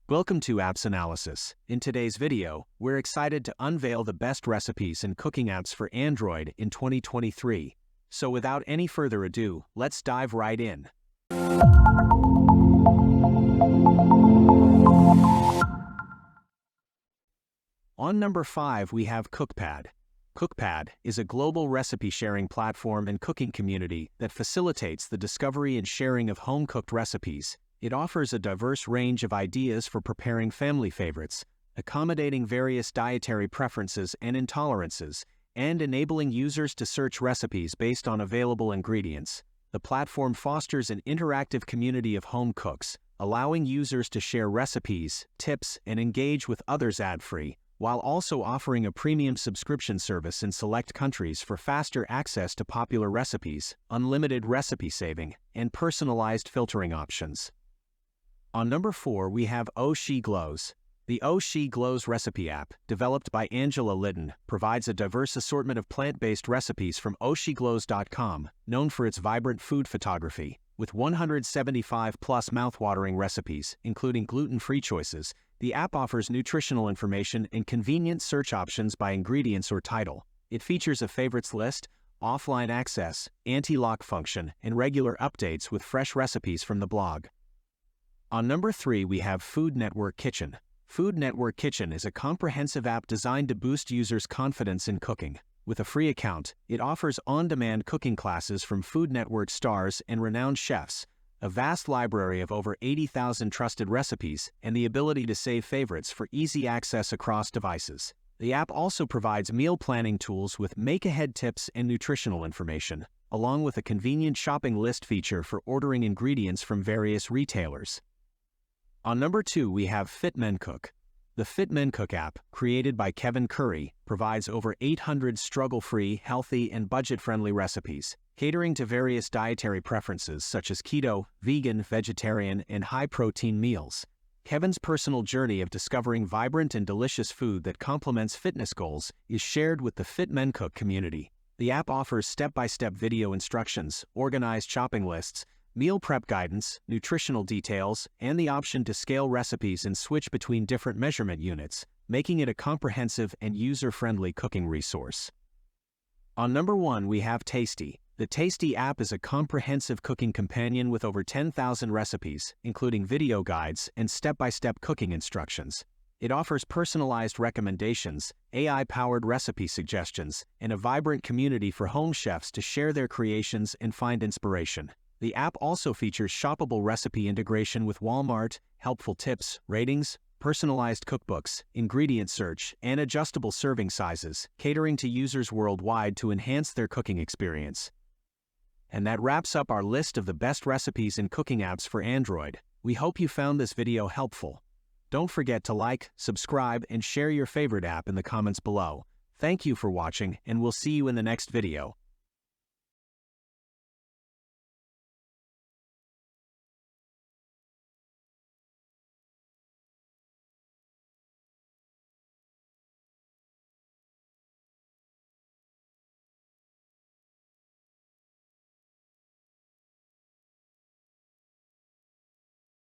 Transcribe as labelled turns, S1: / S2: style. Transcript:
S1: Welcome to Apps Analysis. In today's video, we're excited to unveil the best recipes and cooking apps for Android in 2023. So without any further ado, let's dive right in. On number 5 we have Cookpad. Cookpad is a global recipe sharing platform and cooking community that facilitates the discovery and sharing of home-cooked recipes. It offers a diverse range of ideas for preparing family favorites, accommodating various dietary preferences and intolerances, and enabling users to search recipes based on available ingredients. The platform fosters an interactive community of home cooks, allowing users to share recipes, tips, and engage with others ad-free, while also offering a premium subscription service in select countries for faster access to popular recipes, unlimited recipe saving, and personalized filtering options. On number 4 we have Oh She Glows. The Oh She Glows recipe app, developed by Angela Litton, provides a diverse assortment of plant-based recipes from ohsheglows.com, known for its vibrant food photography. With 175-plus mouthwatering recipes, including gluten-free choices, the app offers nutritional information and convenient search options by ingredients or title. It features a favorites list, offline access, anti-lock function, and regular updates with fresh recipes from the blog. On number 3 we have Food Network Kitchen. Food Network Kitchen is a comprehensive app designed to boost users' confidence in cooking. With a free account, it offers on-demand cooking classes from Food Network stars and renowned chefs, a vast library of over 80,000 trusted recipes, and the ability to save favorites for easy access across devices. The app also provides meal planning tools with make-ahead tips and nutritional information, along with a convenient shopping list feature for ordering ingredients from various retailers. On number 2 we have Fit Men Cook. The Fit Men Cook app, created by Kevin Curry, provides over 800 struggle-free, healthy, and budget-friendly recipes, catering to various dietary preferences such as keto, vegan, vegetarian, and high-protein meals. Kevin's personal journey of discovering vibrant and delicious food that complements fitness goals is shared with the Fit Men Cook community. The app offers step-by-step video instructions, organized shopping lists, meal prep guidance, nutritional details, and the option to scale recipes and switch between different measurement units, making it a comprehensive and user-friendly cooking resource. On number 1 we have Tasty. The Tasty app is a comprehensive cooking companion with over 10,000 recipes, including video guides and step-by-step cooking instructions. It offers personalized recommendations, AI-powered recipe suggestions, and a vibrant community for home chefs to share their creations and find inspiration. The app also features shoppable recipe integration with Walmart, helpful tips, ratings, personalized cookbooks, ingredient search, and adjustable serving sizes, catering to users worldwide to enhance their cooking experience. And that wraps up our list of the best recipes and cooking apps for Android. We hope you found this video helpful. Don't forget to like, subscribe, and share your favorite app in the comments below. Thank you for watching, and we'll see you in the next video.